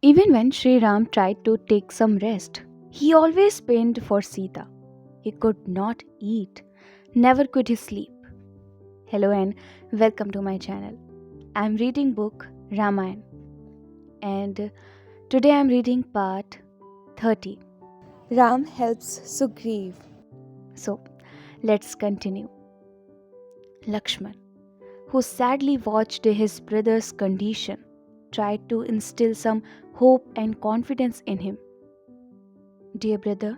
Even when Sri Ram tried to take some rest, he always pined for Sita. He could not eat, never could he sleep. Hello and welcome to my channel. I'm reading book Ramayan and today I'm reading part 30. Ram helps Sugriv. So let's continue. Lakshman, who sadly watched his brother's condition, tried to instill some hope and confidence in him. Dear brother,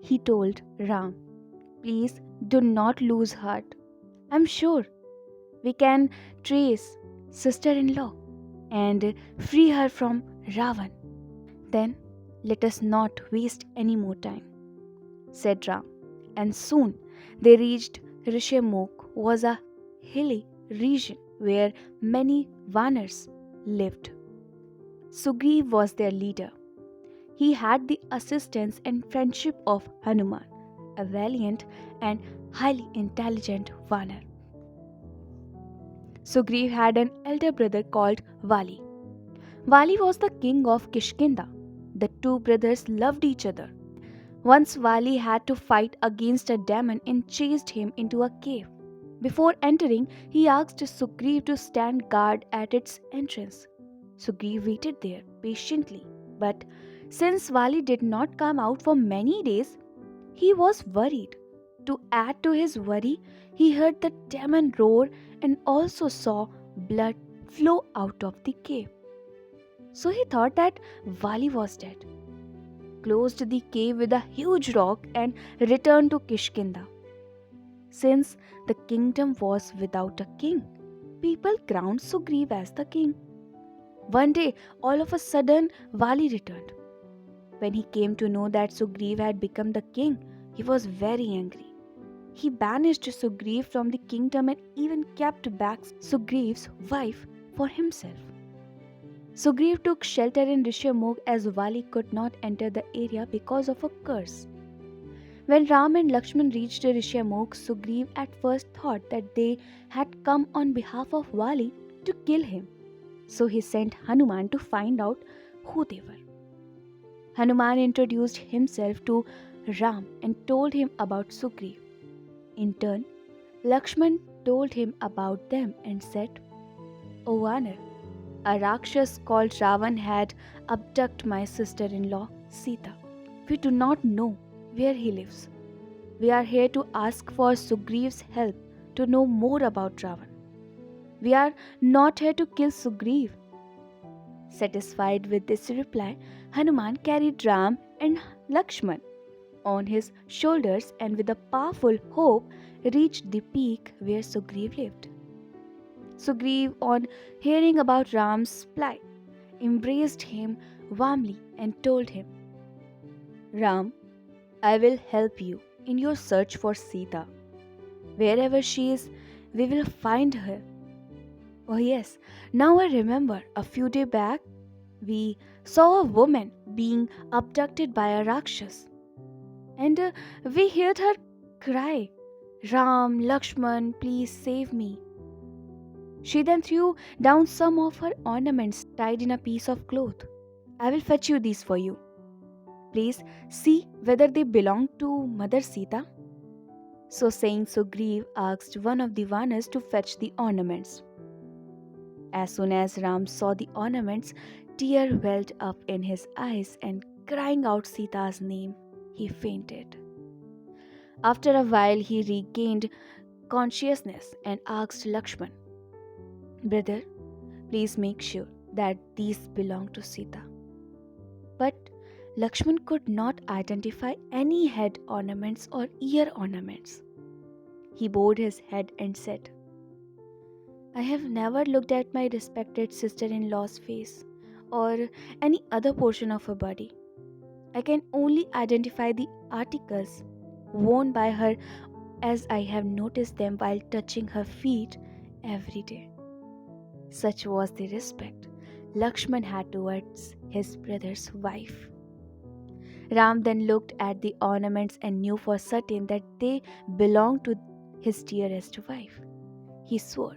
he told Ram, please do not lose heart. I'm sure we can trace sister in law and free her from Ravan. Then let us not waste any more time, said Ram. And soon they reached Rishemukh, was a hilly region where many Vanars lived. Sugriv was their leader. He had the assistance and friendship of Hanuman, a valiant and highly intelligent Vanar. Sugriv had an elder brother called Vali. Vali was the king of Kishkinda. The two brothers loved each other. Once Vali had to fight against a demon and chased him into a cave. Before entering, he asked Sugriv to stand guard at its entrance. Sugriv waited there patiently, but since Vali did not come out for many days, he was worried. To add to his worry, he heard the demon roar and also saw blood flow out of the cave. So he thought that Vali was dead, closed the cave with a huge rock, and returned to Kishkinda. Since the kingdom was without a king, people crowned Sugriv as the king. One day, all of a sudden, Vali returned. When he came to know that Sugriv had become the king, he was very angry. He banished Sugriv from the kingdom and even kept back Sugriv's wife for himself. Sugriv took shelter in Rishemukh as Vali could not enter the area because of a curse. When Ram and Lakshman reached Rishemukh, Sugriv at first thought that they had come on behalf of Vali to kill him. So he sent Hanuman to find out who they were. Hanuman introduced himself to Ram and told him about Sugriv. In turn, Lakshman told him about them and said, O Vanar, a Rakshas called Ravan had abducted my sister-in-law Sita. We do not know where he lives. We are here to ask for Sugriv's help to know more about Ravan. We are not here to kill Sugriv. Satisfied with this reply, Hanuman carried Ram and Lakshman on his shoulders and with a powerful hope reached the peak where Sugriv lived. Sugriv, on hearing about Ram's plight, embraced him warmly and told him, Ram, I will help you in your search for Sita. Wherever she is, we will find her. Oh, yes, now I remember a few days back we saw a woman being abducted by a Rakshas, and we heard her cry, Ram, Lakshman, please save me. She then threw down some of her ornaments tied in a piece of cloth. I will fetch you these for you. Please see whether they belong to Mother Sita. So saying, Sugriv asked one of the Vanas to fetch the ornaments. As soon as Ram saw the ornaments, tear welled up in his eyes and crying out Sita's name, he fainted. After a while, he regained consciousness and asked Lakshman, Brother, please make sure that these belong to Sita. But Lakshman could not identify any head ornaments or ear ornaments. He bowed his head and said, I have never looked at my respected sister-in-law's face or any other portion of her body. I can only identify the articles worn by her as I have noticed them while touching her feet every day. Such was the respect Lakshman had towards his brother's wife. Ram then looked at the ornaments and knew for certain that they belonged to his dearest wife. He swore,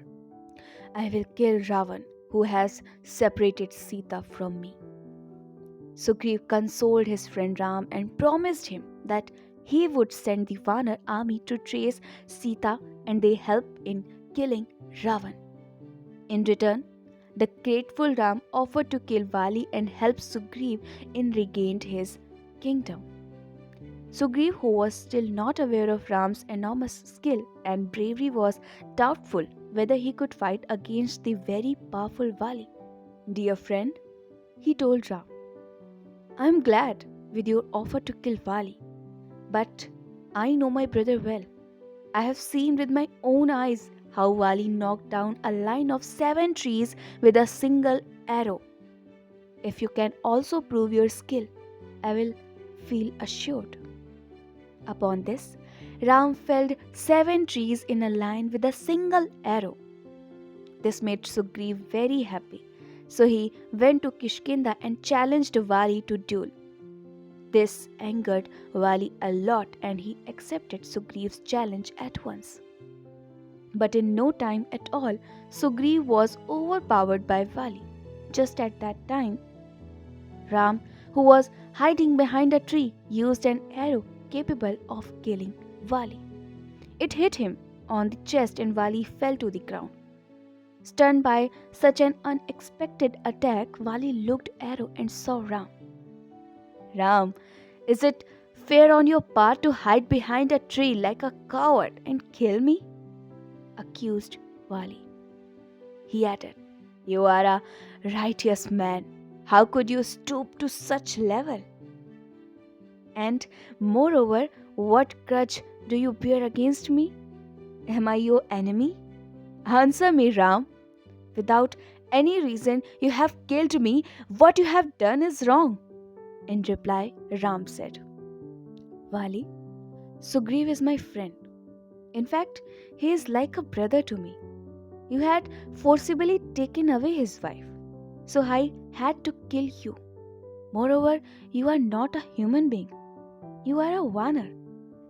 I will kill Ravan who has separated Sita from me. Sugriv consoled his friend Ram and promised him that he would send the Vanar army to chase Sita and they help in killing Ravan. In return, the grateful Ram offered to kill Vali and help Sugriv in regained his kingdom. Sugriv, who was still not aware of Ram's enormous skill and bravery, was doubtful whether he could fight against the very powerful Vali. Dear friend, he told Ram, I am glad with your offer to kill Vali, but I know my brother well. I have seen with my own eyes how Vali knocked down a line of 7 trees with a single arrow. If you can also prove your skill, I will feel assured. Upon this, Ram felled 7 trees in a line with a single arrow. This made Sugriv very happy, so he went to Kishkinda and challenged Vali to duel. This angered Vali a lot and he accepted Sugriv's challenge at once. But in no time at all, Sugriv was overpowered by Vali. Just at that time, Ram, who was hiding behind a tree, used an arrow capable of killing Vali. It hit him on the chest and Vali fell to the ground. Stunned by such an unexpected attack, Vali looked arrow and saw Ram. Ram, is it fair on your part to hide behind a tree like a coward and kill me? Accused Vali. He added, You are a righteous man. How could you stoop to such level? And moreover, what grudge do you bear against me? Am I your enemy? Answer me, Ram. Without any reason, you have killed me. What you have done is wrong. In reply, Ram said, Vali, Sugriv is my friend. In fact, he is like a brother to me. You had forcibly taken away his wife, so I had to kill you. Moreover, you are not a human being. You are a Vanar,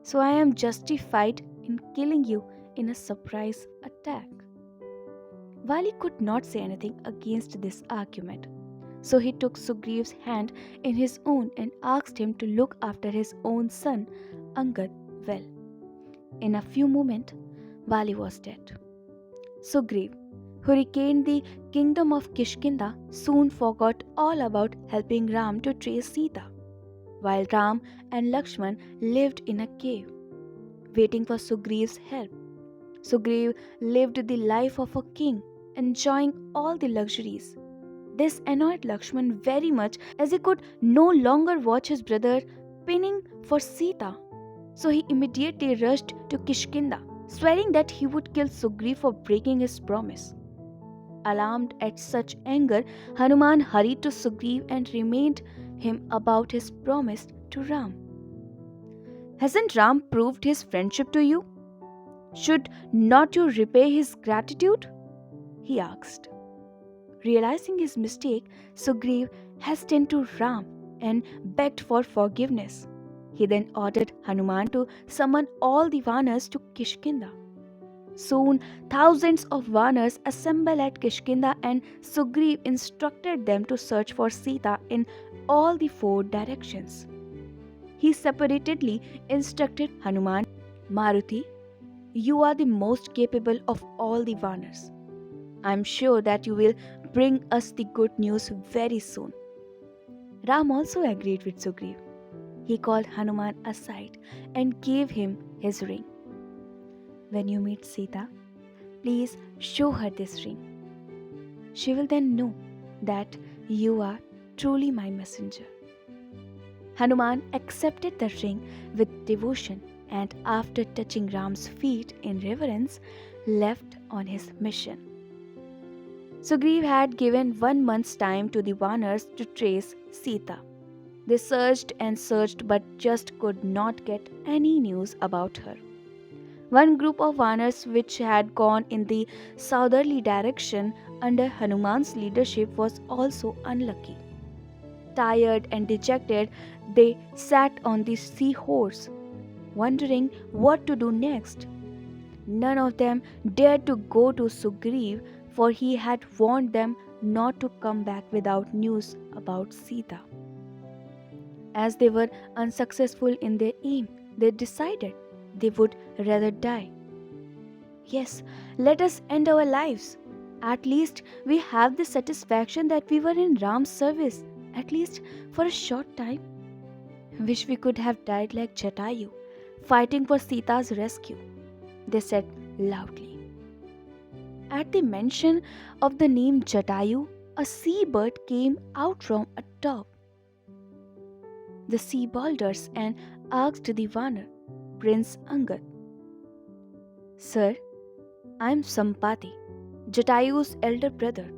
so I am justified in killing you in a surprise attack. Vali could not say anything against this argument, so he took Sugriv's hand in his own and asked him to look after his own son, Angad, well. In a few moments, Vali was dead. Sugriv, who regained the kingdom of Kishkinda, soon forgot all about helping Ram to chase Sita, while Ram and Lakshman lived in a cave, waiting for Sugriv's help. Sugriv lived the life of a king, enjoying all the luxuries. This annoyed Lakshman very much as he could no longer watch his brother pinning for Sita. So he immediately rushed to Kishkinda, swearing that he would kill Sugriv for breaking his promise. Alarmed at such anger, Hanuman hurried to Sugriv and reminded him about his promise to Ram. Hasn't Ram proved his friendship to you? Should not you repay his gratitude? He asked. Realizing his mistake, Sugriv hastened to Ram and begged for forgiveness. He then ordered Hanuman to summon all the Vanars to Kishkinda. Soon, thousands of Vanars assembled at Kishkinda and Sugriv instructed them to search for Sita in all the 4 directions. He separately instructed Hanuman, Maruti, you are the most capable of all the Vanars. I am sure that you will bring us the good news very soon. Ram also agreed with Sugriv. He called Hanuman aside and gave him his ring. When you meet Sita, please show her this ring. She will then know that you are truly my messenger. Hanuman accepted the ring with devotion and after touching Ram's feet in reverence, left on his mission. Sugriv had given 1 month's time to the Vanars to trace Sita. They searched and searched but just could not get any news about her. One group of Vanars which had gone in the southerly direction under Hanuman's leadership was also unlucky. Tired and dejected, they sat on the seahorse, wondering what to do next. None of them dared to go to Sugriv, for he had warned them not to come back without news about Sita. As they were unsuccessful in their aim, they decided they would rather die. Yes, let us end our lives. At least we have the satisfaction that we were in Ram's service, at least for a short time. Wish we could have died like Jatayu, fighting for Sita's rescue, they said loudly. At the mention of the name Jatayu, a seabird came out from atop the sea boulders and asked the Vanar, Prince Angad, Sir, I am Sampati, Jatayu's elder brother.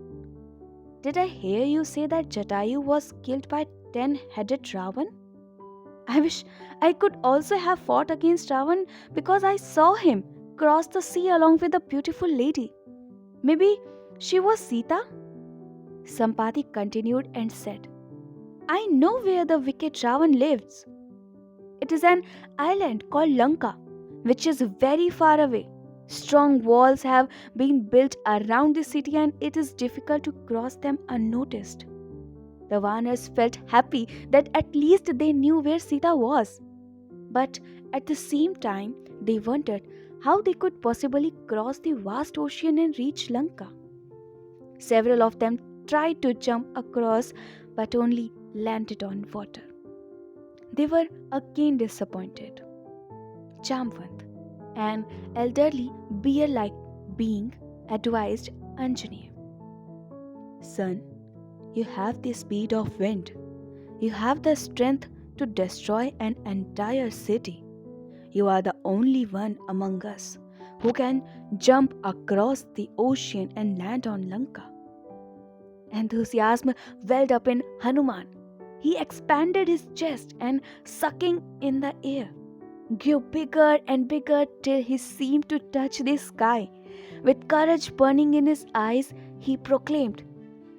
Did I hear you say that Jatayu was killed by 10-headed Ravan? I wish I could also have fought against Ravan because I saw him cross the sea along with a beautiful lady. Maybe she was Sita? Sampati continued and said, I know where the wicked Ravan lives. It is an island called Lanka, which is very far away. Strong walls have been built around the city and it is difficult to cross them unnoticed. The Vanars felt happy that at least they knew where Sita was. But at the same time, they wondered how they could possibly cross the vast ocean and reach Lanka. Several of them tried to jump across but only landed on water. They were again disappointed. Jamvant, an elderly bear-like being, advised Anjaneya, Son, you have the speed of wind. You have the strength to destroy an entire city. You are the only one among us who can jump across the ocean and land on Lanka. Enthusiasm welled up in Hanuman. He expanded his chest and, sucking in the air, grew bigger and bigger till he seemed to touch the sky. With courage burning in his eyes, he proclaimed,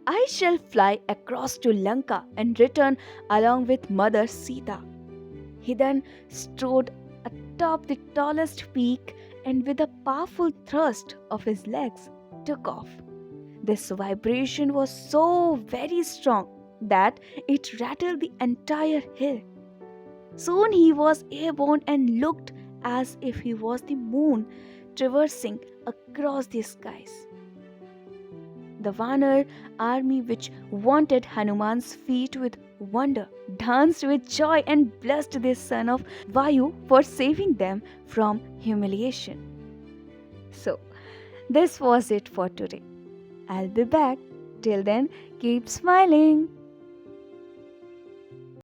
I shall fly across to Lanka and return along with Mother Sita. He then strode atop the tallest peak and with a powerful thrust of his legs took off. This vibration was so very strong that it rattled the entire hill. Soon he was airborne and looked as if he was the moon traversing across the skies. The Vanar army, which wanted Hanuman's feat with wonder, danced with joy and blessed the son of Vayu for saving them from humiliation. So, this was it for today. I'll be back. Till then, keep smiling.